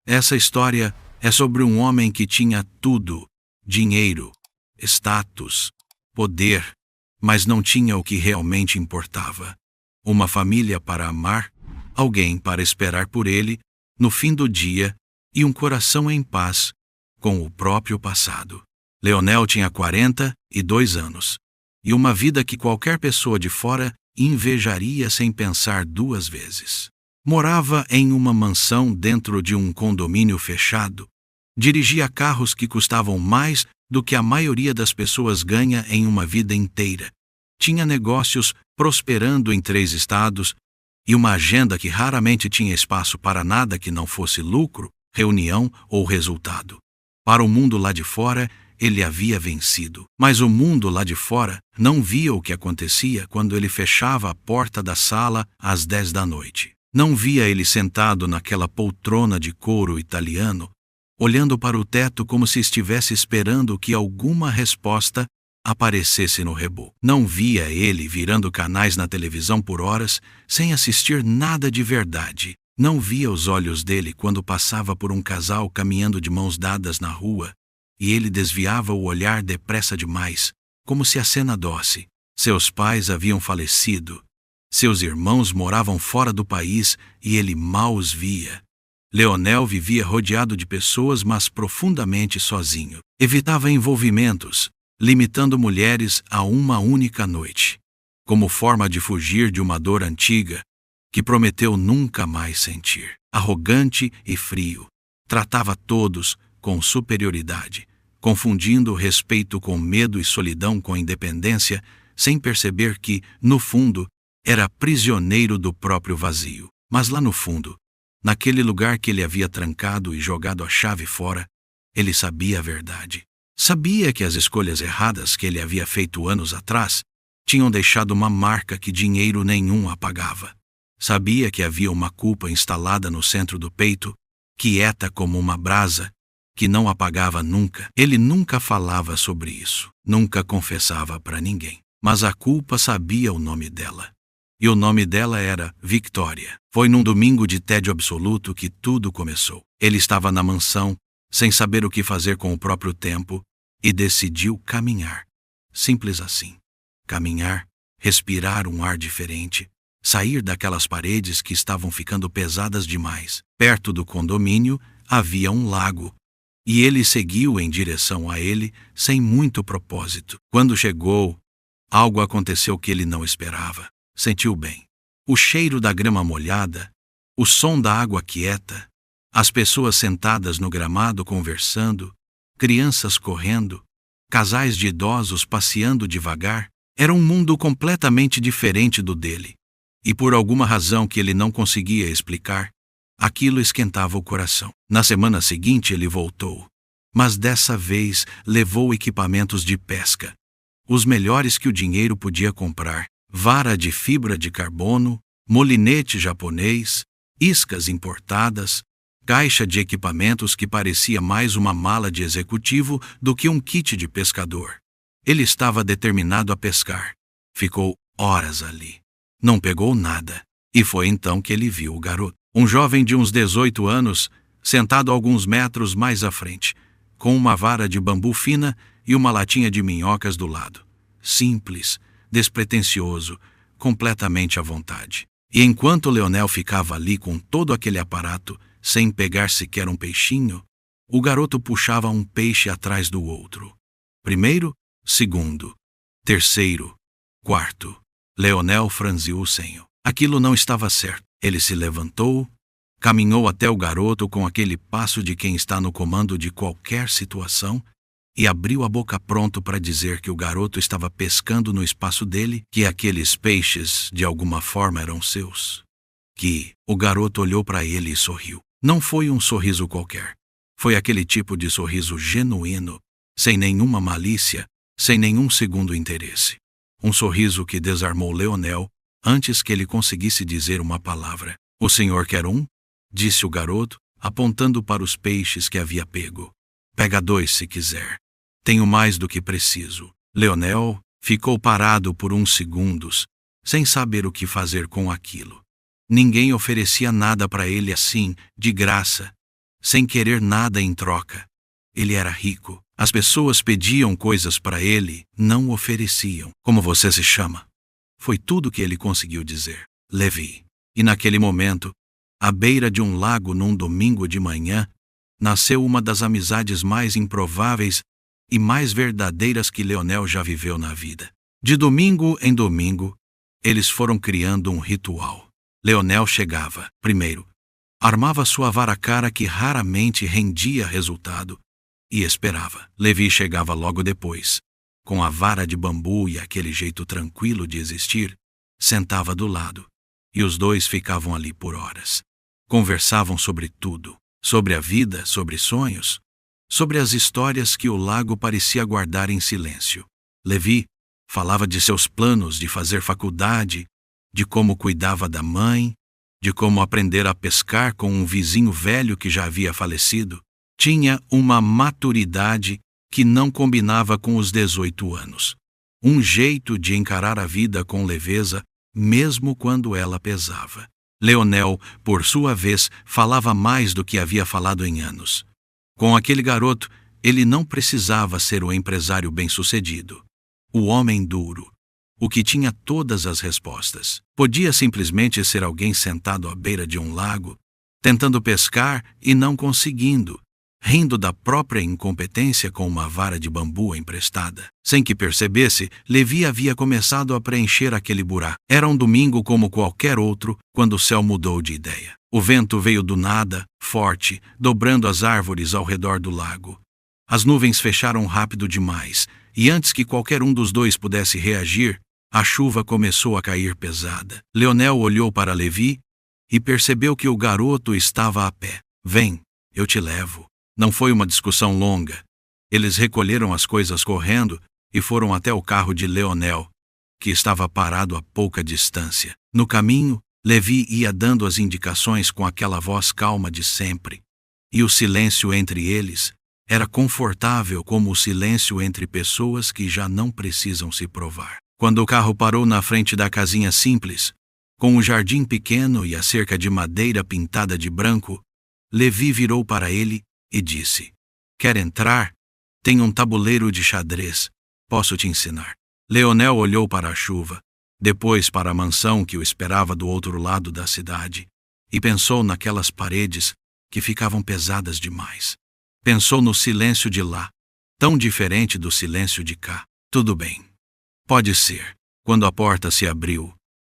Essa história é sobre um homem que tinha tudo: dinheiro, status, poder, mas não tinha o que realmente importava: uma família para amar, alguém para esperar por ele no fim do dia e um coração em paz com o próprio passado. Leonel tinha 42 anos e uma vida que qualquer pessoa de fora invejaria sem pensar duas vezes. Morava em uma mansão dentro de um condomínio fechado. Dirigia carros que custavam mais do que a maioria das pessoas ganha em uma vida inteira. Tinha negócios prosperando em 3 estados e uma agenda que raramente tinha espaço para nada que não fosse lucro, reunião ou resultado. Para o mundo lá de fora, ele havia vencido. Mas o mundo lá de fora não via o que acontecia quando ele fechava a porta da sala às 10 da noite. Não via ele sentado naquela poltrona de couro italiano, olhando para o teto como se estivesse esperando que alguma resposta aparecesse no reboco. Não via ele virando canais na televisão por horas, sem assistir nada de verdade. Não via os olhos dele quando passava por um casal caminhando de mãos dadas na rua, e ele desviava o olhar depressa demais, como se a cena doce. Seus pais haviam falecido. Seus irmãos moravam fora do país e ele mal os via. Leonel vivia rodeado de pessoas, mas profundamente sozinho. Evitava envolvimentos, limitando mulheres a uma única noite, como forma de fugir de uma dor antiga que prometeu nunca mais sentir. Arrogante e frio, tratava todos com superioridade, confundindo respeito com medo e solidão com independência, sem perceber que, no fundo, era prisioneiro do próprio vazio. Mas lá no fundo, naquele lugar que ele havia trancado e jogado a chave fora, ele sabia a verdade. Sabia que as escolhas erradas que ele havia feito anos atrás tinham deixado uma marca que dinheiro nenhum apagava. Sabia que havia uma culpa instalada no centro do peito, quieta como uma brasa, que não apagava nunca. Ele nunca falava sobre isso, nunca confessava para ninguém. Mas a culpa sabia o nome dela. E o nome dela era Victoria. Foi num domingo de tédio absoluto que tudo começou. Ele estava na mansão, sem saber o que fazer com o próprio tempo, e decidiu caminhar. Simples assim. Caminhar, respirar um ar diferente, sair daquelas paredes que estavam ficando pesadas demais. Perto do condomínio havia um lago, e ele seguiu em direção a ele sem muito propósito. Quando chegou, algo aconteceu que ele não esperava. Sentiu bem. O cheiro da grama molhada, o som da água quieta, as pessoas sentadas no gramado conversando, crianças correndo, casais de idosos passeando devagar. Era um mundo completamente diferente do dele. E por alguma razão que ele não conseguia explicar, aquilo esquentava o coração. Na semana seguinte ele voltou, mas dessa vez levou equipamentos de pesca, os melhores que o dinheiro podia comprar: vara de fibra de carbono, molinete japonês, iscas importadas, caixa de equipamentos que parecia mais uma mala de executivo do que um kit de pescador. Ele estava determinado a pescar. Ficou horas ali. Não pegou nada. E foi então que ele viu o garoto. Um jovem de uns 18 anos, sentado alguns metros mais à frente, com uma vara de bambu fina e uma latinha de minhocas do lado. Simples, despretensioso, completamente à vontade. E enquanto Leonel ficava ali com todo aquele aparato, sem pegar sequer um peixinho, o garoto puxava um peixe atrás do outro. Primeiro, segundo, terceiro, quarto. Leonel franziu o senho. Aquilo não estava certo. Ele se levantou, caminhou até o garoto com aquele passo de quem está no comando de qualquer situação e abriu a boca pronto para dizer que o garoto estava pescando no espaço dele, que aqueles peixes de alguma forma eram seus. Que o garoto olhou para ele e sorriu. Não foi um sorriso qualquer. Foi aquele tipo de sorriso genuíno, sem nenhuma malícia, sem nenhum segundo interesse. Um sorriso que desarmou Leonel antes que ele conseguisse dizer uma palavra. "O senhor quer um?" disse o garoto, apontando para os peixes que havia pego. "Pega 2 se quiser. Tenho mais do que preciso." Leonel ficou parado por uns segundos, sem saber o que fazer com aquilo. Ninguém oferecia nada para ele assim, de graça, sem querer nada em troca. Ele era rico. As pessoas pediam coisas para ele, não ofereciam. Como você se chama? Foi tudo que ele conseguiu dizer. Levi. E naquele momento, à beira de um lago num domingo de manhã, nasceu uma das amizades mais improváveis e mais verdadeiras que Leonel já viveu na vida. De domingo em domingo, eles foram criando um ritual. Leonel chegava, primeiro, armava sua vara cara que raramente rendia resultado, e esperava. Levi chegava logo depois, com a vara de bambu e aquele jeito tranquilo de existir, sentava do lado, e os dois ficavam ali por horas. Conversavam sobre tudo, sobre a vida, sobre sonhos, sobre as histórias que o lago parecia guardar em silêncio. Levi falava de seus planos de fazer faculdade, de como cuidava da mãe, de como aprender a pescar com um vizinho velho que já havia falecido. Tinha uma maturidade que não combinava com os 18 anos. Um jeito de encarar a vida com leveza, mesmo quando ela pesava. Leonel, por sua vez, falava mais do que havia falado em anos. Com aquele garoto, ele não precisava ser o empresário bem-sucedido, o homem duro, o que tinha todas as respostas. Podia simplesmente ser alguém sentado à beira de um lago, tentando pescar e não conseguindo, rindo da própria incompetência com uma vara de bambu emprestada. Sem que percebesse, Levi havia começado a preencher aquele buraco. Era um domingo como qualquer outro, quando o céu mudou de ideia. O vento veio do nada, forte, dobrando as árvores ao redor do lago. As nuvens fecharam rápido demais, e antes que qualquer um dos dois pudesse reagir, a chuva começou a cair pesada. Leonel olhou para Levi e percebeu que o garoto estava a pé. Vem, eu te levo. Não foi uma discussão longa. Eles recolheram as coisas correndo e foram até o carro de Leonel, que estava parado a pouca distância. No caminho, Levi ia dando as indicações com aquela voz calma de sempre. E o silêncio entre eles era confortável como o silêncio entre pessoas que já não precisam se provar. Quando o carro parou na frente da casinha simples, com um jardim pequeno e a cerca de madeira pintada de branco, Levi virou para ele e disse: Quer entrar? Tem um tabuleiro de xadrez. Posso te ensinar. Leonel olhou para a chuva, depois para a mansão que o esperava do outro lado da cidade, e pensou naquelas paredes que ficavam pesadas demais. Pensou no silêncio de lá, tão diferente do silêncio de cá. Tudo bem. Pode ser. Quando a porta se abriu,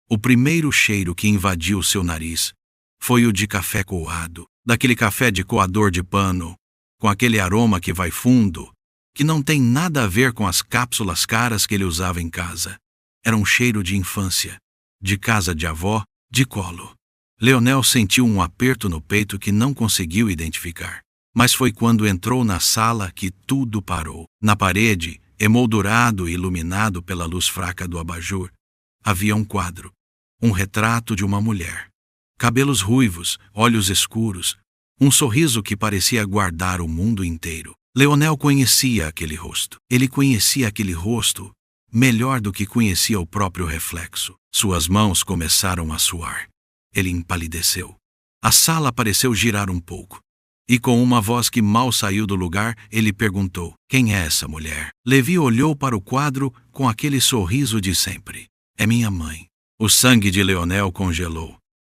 o primeiro cheiro que invadiu seu nariz foi o de café coado, daquele café de coador de pano, com aquele aroma que vai fundo, que não tem nada a ver com as cápsulas caras que ele usava em casa. Era um cheiro de infância, de casa de avó, de colo. Leonel sentiu um aperto no peito que não conseguiu identificar. Mas foi quando entrou na sala que tudo parou. Na parede, emoldurado e iluminado pela luz fraca do abajur, havia um quadro, um retrato de uma mulher. Cabelos ruivos, olhos escuros, um sorriso que parecia guardar o mundo inteiro. Leonel conhecia aquele rosto. Ele conhecia aquele rosto melhor do que conhecia o próprio reflexo. Suas mãos começaram a suar. Ele empalideceu. A sala pareceu girar um pouco. E com uma voz que mal saiu do lugar, ele perguntou: Quem é essa mulher? Levi olhou para o quadro com aquele sorriso de sempre. É minha mãe. O sangue de Leonel congelou.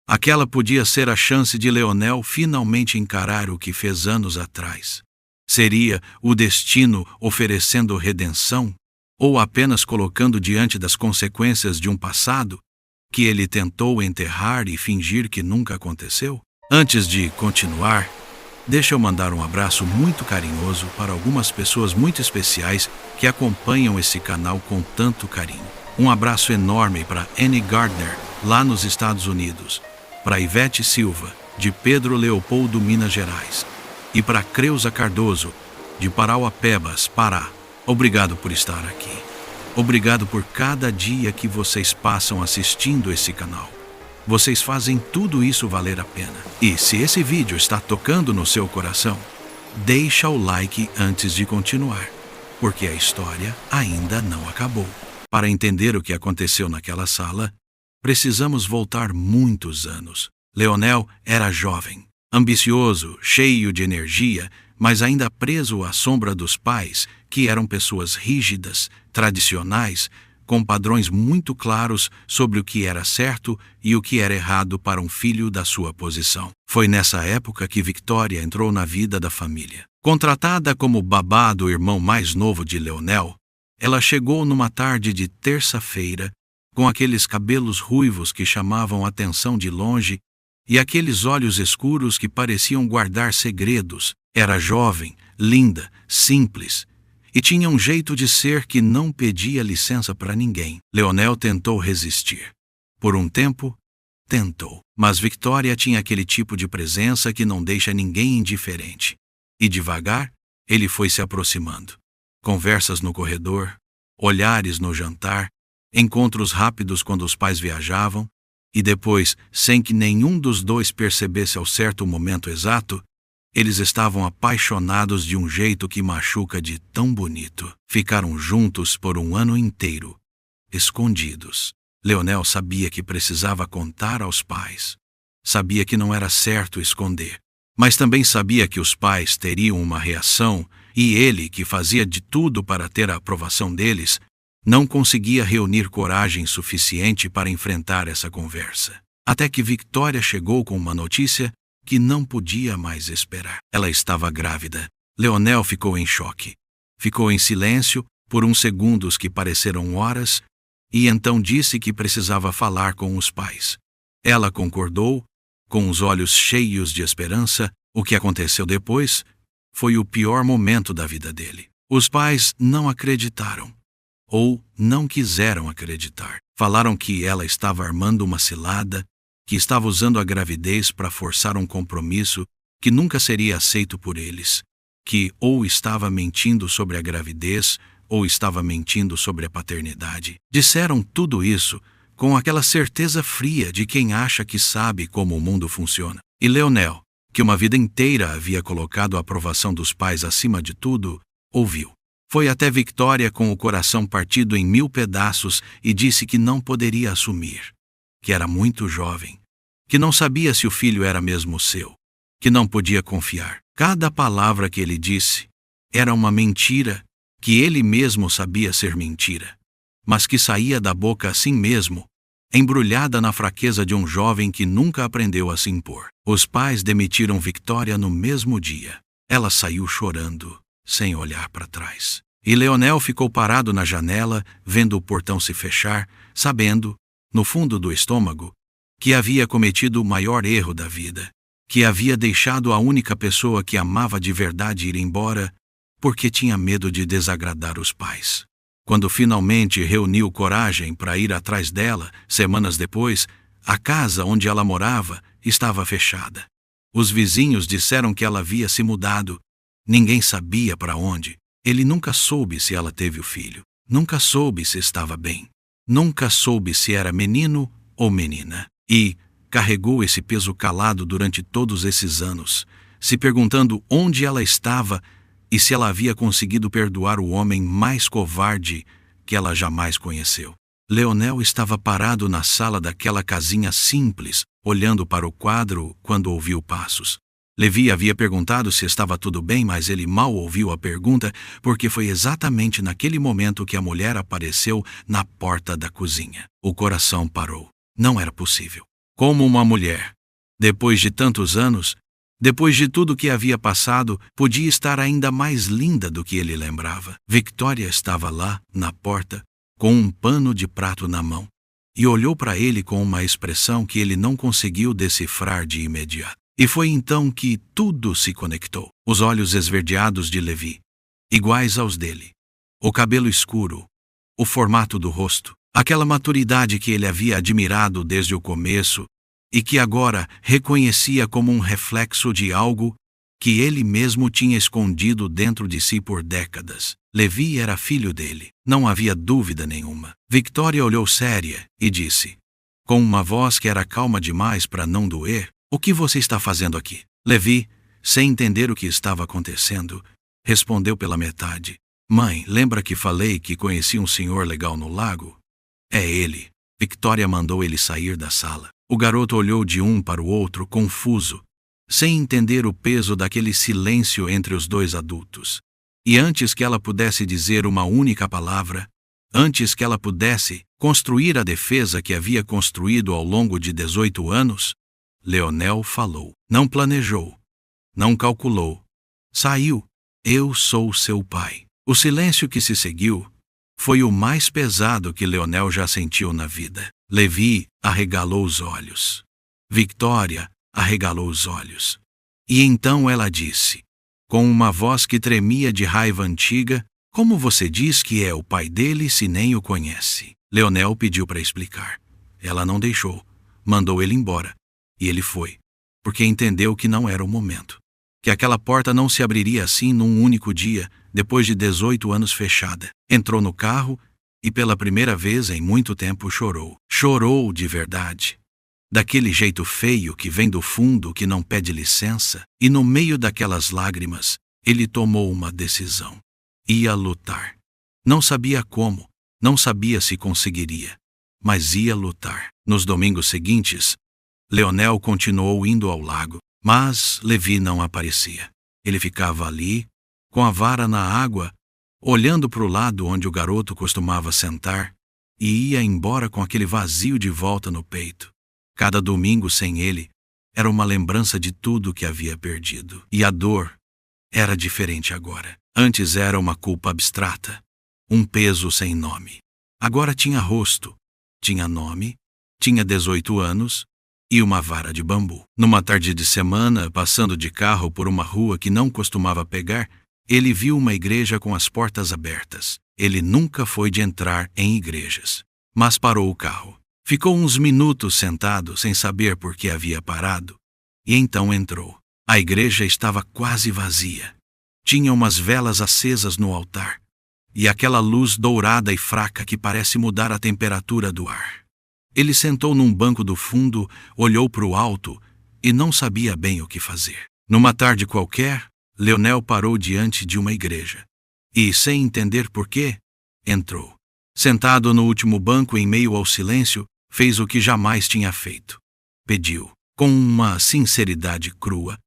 Aquela podia ser a chance de Leonel finalmente encarar o que fez anos atrás. Seria o destino oferecendo redenção? Ou apenas colocando diante das consequências de um passado que ele tentou enterrar e fingir que nunca aconteceu? Antes de continuar, deixa eu mandar um abraço muito carinhoso para algumas pessoas muito especiais que acompanham esse canal com tanto carinho. Um abraço enorme para Annie Gardner, lá nos Estados Unidos, para Ivete Silva, de Pedro Leopoldo, Minas Gerais, e para Creuza Cardoso, de Parauapebas, Pará. Obrigado por estar aqui. Obrigado por cada dia que vocês passam assistindo esse canal. Vocês fazem tudo isso valer a pena. E se esse vídeo está tocando no seu coração, deixa o like antes de continuar, porque a história ainda não acabou. Para entender o que aconteceu naquela sala, precisamos voltar muitos anos. Leonel era jovem, ambicioso, cheio de energia, mas ainda preso à sombra dos pais, que eram pessoas rígidas, tradicionais, com padrões muito claros sobre o que era certo e o que era errado para um filho da sua posição. Foi nessa época que Victoria entrou na vida da família. Contratada como babá do irmão mais novo de Leonel, ela chegou numa tarde de terça-feira, com aqueles cabelos ruivos que chamavam a atenção de longe e aqueles olhos escuros que pareciam guardar segredos. Era jovem, linda, simples, e tinha um jeito de ser que não pedia licença para ninguém. Leonel tentou resistir. Por um tempo, tentou. Mas Victoria tinha aquele tipo de presença que não deixa ninguém indiferente. E devagar, ele foi se aproximando. Conversas no corredor, olhares no jantar, encontros rápidos quando os pais viajavam, e depois, sem que nenhum dos dois percebesse ao certo o momento exato, eles estavam apaixonados de um jeito que machuca de tão bonito. Ficaram juntos por um ano inteiro, escondidos. Leonel sabia que precisava contar aos pais. Sabia que não era certo esconder. Mas também sabia que os pais teriam uma reação, e ele, que fazia de tudo para ter a aprovação deles, não conseguia reunir coragem suficiente para enfrentar essa conversa. Até que Victoria chegou com uma notícia que não podia mais esperar. Ela estava grávida. Leonel ficou em choque. Ficou em silêncio por uns segundos que pareceram horas, e então disse que precisava falar com os pais. Ela concordou, com os olhos cheios de esperança. O que aconteceu depois foi o pior momento da vida dele. Os pais não acreditaram, ou não quiseram acreditar. Falaram que ela estava armando uma cilada, que estava usando a gravidez para forçar um compromisso que nunca seria aceito por eles, que ou estava mentindo sobre a gravidez ou estava mentindo sobre a paternidade. Disseram tudo isso com aquela certeza fria de quem acha que sabe como o mundo funciona. E Leonel, que uma vida inteira havia colocado a aprovação dos pais acima de tudo, ouviu. Foi até Victoria com o coração partido em 1000 pedaços e disse que não poderia assumir, que era muito jovem, que não sabia se o filho era mesmo seu, que não podia confiar. Cada palavra que ele disse era uma mentira que ele mesmo sabia ser mentira, mas que saía da boca assim mesmo, embrulhada na fraqueza de um jovem que nunca aprendeu a se impor. Os pais demitiram Victoria no mesmo dia. Ela saiu chorando, sem olhar para trás. E Leonel ficou parado na janela, vendo o portão se fechar, sabendo, no fundo do estômago, que havia cometido o maior erro da vida, que havia deixado a única pessoa que amava de verdade ir embora, porque tinha medo de desagradar os pais. Quando finalmente reuniu coragem para ir atrás dela, semanas depois, a casa onde ela morava estava fechada. Os vizinhos disseram que ela havia se mudado. Ninguém sabia para onde. Ele nunca soube se ela teve o filho. Nunca soube se estava bem. Nunca soube se era menino ou menina. E carregou esse peso calado durante todos esses anos, se perguntando onde ela estava e se ela havia conseguido perdoar o homem mais covarde que ela jamais conheceu. Leonel estava parado na sala daquela casinha simples, olhando para o quadro quando ouviu passos. Levi havia perguntado se estava tudo bem, mas ele mal ouviu a pergunta, porque foi exatamente naquele momento que a mulher apareceu na porta da cozinha. O coração parou. Não era possível. Como uma mulher, depois de tantos anos, depois de tudo que havia passado, podia estar ainda mais linda do que ele lembrava. Victoria estava lá, na porta, com um pano de prato na mão, e olhou para ele com uma expressão que ele não conseguiu decifrar de imediato. E foi então que tudo se conectou. Os olhos esverdeados de Levi, iguais aos dele, o cabelo escuro, o formato do rosto, aquela maturidade que ele havia admirado desde o começo e que agora reconhecia como um reflexo de algo que ele mesmo tinha escondido dentro de si por décadas. Levi era filho dele, não havia dúvida nenhuma. Victoria olhou séria e disse, com uma voz que era calma demais para não doer, "O que você está fazendo aqui?" Levi, sem entender o que estava acontecendo, respondeu pela metade, "Mãe, lembra que falei que conheci um senhor legal no lago? É ele." Victoria mandou ele sair da sala. O garoto olhou de um para o outro, confuso, sem entender o peso daquele silêncio entre os dois adultos. E antes que ela pudesse dizer uma única palavra, antes que ela pudesse construir a defesa que havia construído ao longo de 18 anos, Leonel falou. Não planejou, não calculou. Saiu. Eu sou seu pai. O silêncio que se seguiu foi o mais pesado que Leonel já sentiu na vida. Levi arregalou os olhos. Victoria arregalou os olhos. E então ela disse, com uma voz que tremia de raiva antiga, como você diz que é o pai dele se nem o conhece? Leonel pediu para explicar. Ela não deixou. Mandou ele embora. E ele foi. Porque entendeu que não era o momento. Que aquela porta não se abriria assim num único dia, depois de 18 anos fechada. Entrou no carro e pela primeira vez em muito tempo chorou. Chorou de verdade. Daquele jeito feio que vem do fundo, que não pede licença, e no meio daquelas lágrimas, ele tomou uma decisão. Ia lutar. Não sabia como, não sabia se conseguiria, mas ia lutar. Nos domingos seguintes, Leonel continuou indo ao lago, mas Levi não aparecia. Ele ficava ali, com a vara na água, olhando para o lado onde o garoto costumava sentar, e ia embora com aquele vazio de volta no peito. Cada domingo sem ele era uma lembrança de tudo que havia perdido. E a dor era diferente agora. Antes era uma culpa abstrata, um peso sem nome. Agora tinha rosto, tinha nome, tinha 18 anos e uma vara de bambu. Numa tarde de semana, passando de carro por uma rua que não costumava pegar, ele viu uma igreja com as portas abertas. Ele nunca foi de entrar em igrejas, mas parou o carro. Ficou uns minutos sentado sem saber por que havia parado, e então entrou. A igreja estava quase vazia. Tinha umas velas acesas no altar, e aquela luz dourada e fraca que parece mudar a temperatura do ar. Ele sentou num banco do fundo, olhou para o alto e não sabia bem o que fazer. Numa tarde qualquer, Leonel parou diante de uma igreja, e, sem entender por quê, entrou. Sentado no último banco em meio ao silêncio, fez o que jamais tinha feito. Pediu, com uma sinceridade crua,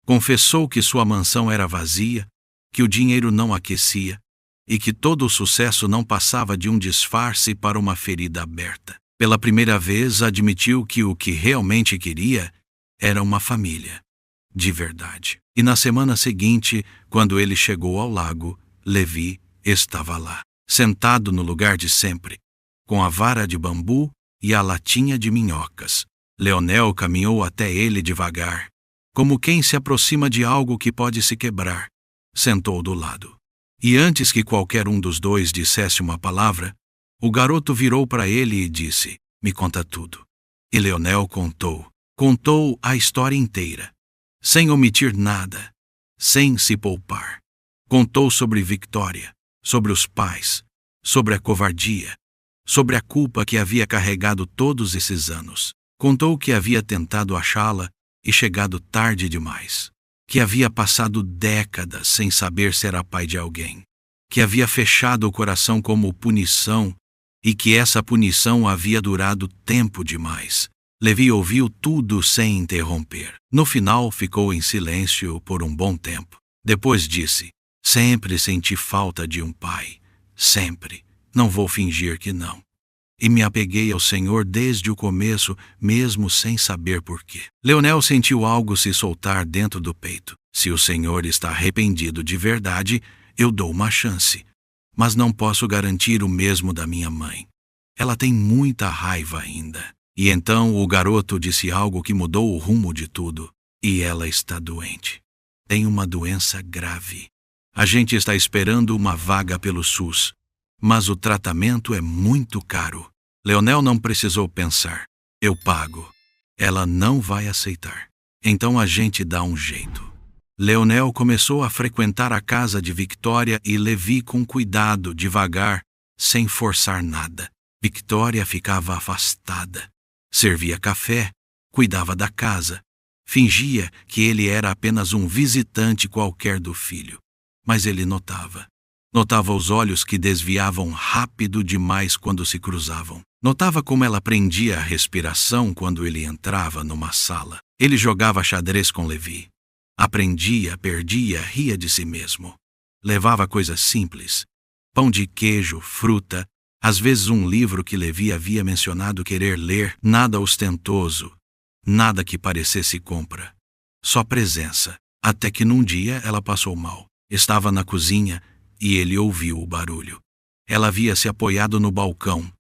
confessou que sua mansão era vazia, que o dinheiro não aquecia e que todo o sucesso não passava de um disfarce para uma ferida aberta. Pela primeira vez, admitiu que o que realmente queria era uma família, de verdade. E na semana seguinte, quando ele chegou ao lago, Levi estava lá, sentado no lugar de sempre, com a vara de bambu e a latinha de minhocas. Leonel caminhou até ele devagar, como quem se aproxima de algo que pode se quebrar. Sentou do lado. E antes que qualquer um dos dois dissesse uma palavra, o garoto virou para ele e disse, me conta tudo. E Leonel contou a história inteira, sem omitir nada, sem se poupar. Contou sobre Victoria, sobre os pais, sobre a covardia, sobre a culpa que havia carregado todos esses anos. Contou que havia tentado achá-la e chegado tarde demais. Que havia passado décadas sem saber se era pai de alguém. Que havia fechado o coração como punição e que essa punição havia durado tempo demais. Levi ouviu tudo sem interromper. No final ficou em silêncio por um bom tempo. Depois disse, sempre senti falta de um pai. Sempre. Não vou fingir que não. E me apeguei ao Senhor desde o começo, mesmo sem saber porquê. Leonel sentiu algo se soltar dentro do peito. Se o Senhor está arrependido de verdade, eu dou uma chance. Mas não posso garantir o mesmo da minha mãe. Ela tem muita raiva ainda. E então o garoto disse algo que mudou o rumo de tudo. E ela está doente. Tem uma doença grave. A gente está esperando uma vaga pelo SUS. Mas o tratamento é muito caro. Leonel não precisou pensar. Eu pago. Ela não vai aceitar. Então a gente dá um jeito. Leonel começou a frequentar a casa de Victoria e Levi com cuidado, devagar, sem forçar nada. Victoria ficava afastada. Servia café, cuidava da casa. Fingia que ele era apenas um visitante qualquer do filho. Mas ele notava. Notava os olhos que desviavam rápido demais quando se cruzavam. Notava como ela prendia a respiração quando ele entrava numa sala. Ele jogava xadrez com Levi. Aprendia, perdia, ria de si mesmo. Levava coisas simples: pão de queijo, fruta, às vezes um livro que Levi havia mencionado querer ler, nada ostentoso, nada que parecesse compra. Só presença. Até que num dia ela passou mal. Estava na cozinha e ele ouviu o barulho. Ela havia se apoiado no balcão,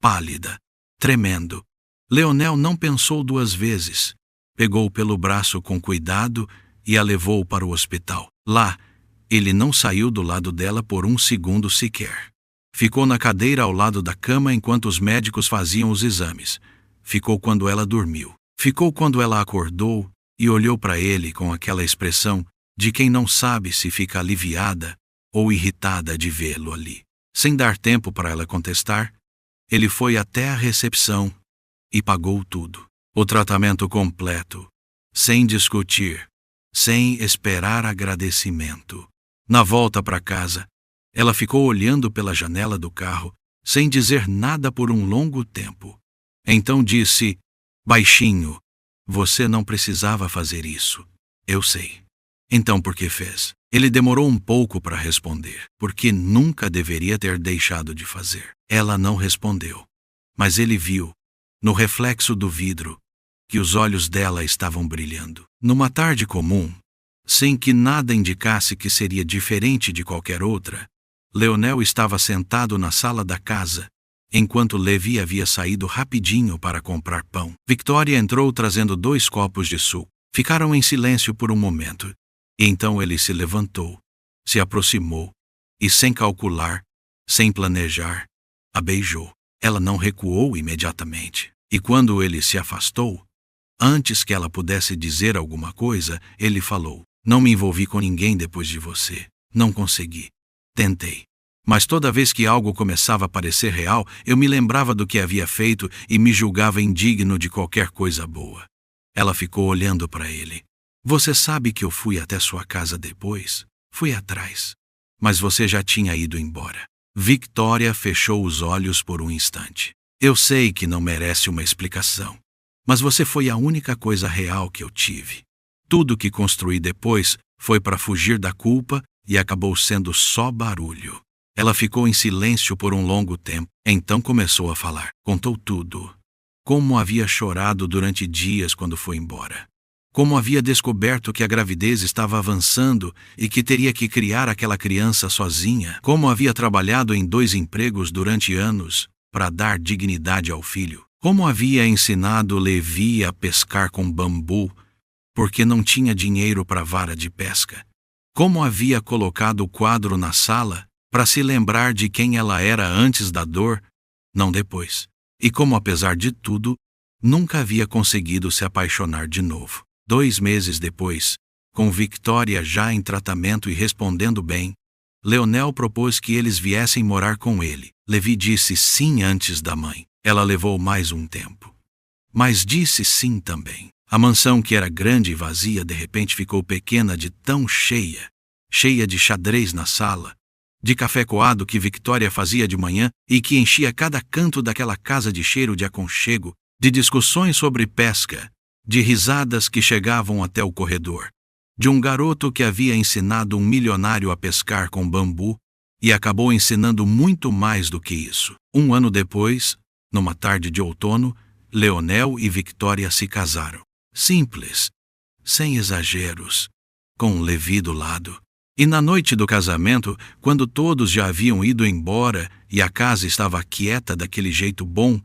pálida, tremendo. Leonel não pensou duas vezes. Pegou-o pelo braço com cuidado e a levou para o hospital. Lá, ele não saiu do lado dela por um segundo sequer. Ficou na cadeira ao lado da cama enquanto os médicos faziam os exames. Ficou quando ela dormiu. Ficou quando ela acordou e olhou para ele com aquela expressão de quem não sabe se fica aliviada ou irritada de vê-lo ali. Sem dar tempo para ela contestar, ele foi até a recepção e pagou tudo. O tratamento completo, sem discutir, sem esperar agradecimento. Na volta para casa, ela ficou olhando pela janela do carro, sem dizer nada por um longo tempo. Então disse, baixinho, você não precisava fazer isso. Eu sei. Então por que fez? Ele demorou um pouco para responder, porque nunca deveria ter deixado de fazer. Ela não respondeu. Mas ele viu, no reflexo do vidro, que os olhos dela estavam brilhando. Numa tarde comum, sem que nada indicasse que seria diferente de qualquer outra, Leonel estava sentado na sala da casa, enquanto Levi havia saído rapidinho para comprar pão. Victoria entrou trazendo 2 copos de suco. Ficaram em silêncio por um momento. E então ele se levantou, se aproximou e, sem calcular, sem planejar, a beijou. Ela não recuou imediatamente. E quando ele se afastou, antes que ela pudesse dizer alguma coisa, ele falou, não me envolvi com ninguém depois de você. Não consegui. Tentei. Mas toda vez que algo começava a parecer real, eu me lembrava do que havia feito e me julgava indigno de qualquer coisa boa. Ela ficou olhando para ele. Você sabe que eu fui até sua casa depois? Fui atrás. Mas você já tinha ido embora. Victoria fechou os olhos por um instante. Eu sei que não merece uma explicação. Mas você foi a única coisa real que eu tive. Tudo que construí depois foi para fugir da culpa e acabou sendo só barulho. Ela ficou em silêncio por um longo tempo. Então começou a falar. Contou tudo. Como havia chorado durante dias quando foi embora. Como havia descoberto que a gravidez estava avançando e que teria que criar aquela criança sozinha. Como havia trabalhado em 2 empregos durante anos para dar dignidade ao filho. Como havia ensinado Levi a pescar com bambu porque não tinha dinheiro para vara de pesca. Como havia colocado o quadro na sala para se lembrar de quem ela era antes da dor, não depois. E como, apesar de tudo, nunca havia conseguido se apaixonar de novo. 2 meses depois, com Victoria já em tratamento e respondendo bem, Leonel propôs que eles viessem morar com ele. Levi disse sim antes da mãe. Ela levou mais um tempo. Mas disse sim também. A mansão, que era grande e vazia, de repente ficou pequena de tão cheia. Cheia de xadrez na sala, de café coado que Victoria fazia de manhã e que enchia cada canto daquela casa de cheiro de aconchego, de discussões sobre pesca, de risadas que chegavam até o corredor, de um garoto que havia ensinado um milionário a pescar com bambu e acabou ensinando muito mais do que isso. 1 ano depois, numa tarde de outono, Leonel e Victoria se casaram. Simples, sem exageros, com Levi do lado. E na noite do casamento, quando todos já haviam ido embora e a casa estava quieta daquele jeito bom,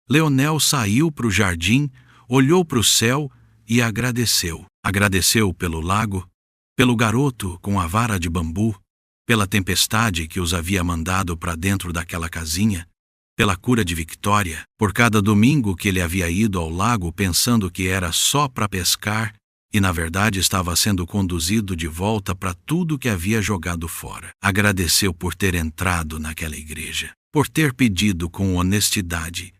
Leonel saiu para o jardim, olhou para o céu e agradeceu. Agradeceu pelo lago, pelo garoto com a vara de bambu, pela tempestade que os havia mandado para dentro daquela casinha, pela cura de Victoria, por cada domingo que ele havia ido ao lago pensando que era só para pescar e na verdade estava sendo conduzido de volta para tudo que havia jogado fora. Agradeceu por ter entrado naquela igreja, por ter pedido com honestidade,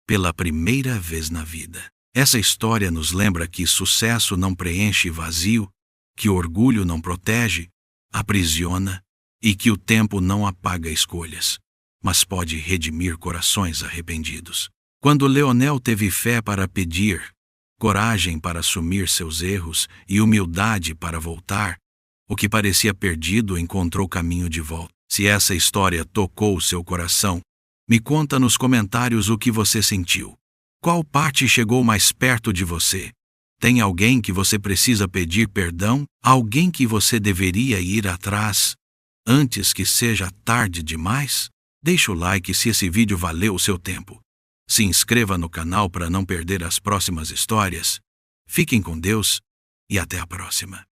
pela primeira vez na vida. Essa história nos lembra que sucesso não preenche vazio, que orgulho não protege, aprisiona e que o tempo não apaga escolhas, mas pode redimir corações arrependidos. Quando Leonel teve fé para pedir, coragem para assumir seus erros e humildade para voltar. O que parecia perdido encontrou caminho de volta. Se essa história tocou o seu coração, me conta nos comentários o que você sentiu. Qual parte chegou mais perto de você? Tem alguém que você precisa pedir perdão? Alguém que você deveria ir atrás antes que seja tarde demais? Deixa o like se esse vídeo valeu o seu tempo. Se inscreva no canal para não perder as próximas histórias. Fiquem com Deus e até a próxima.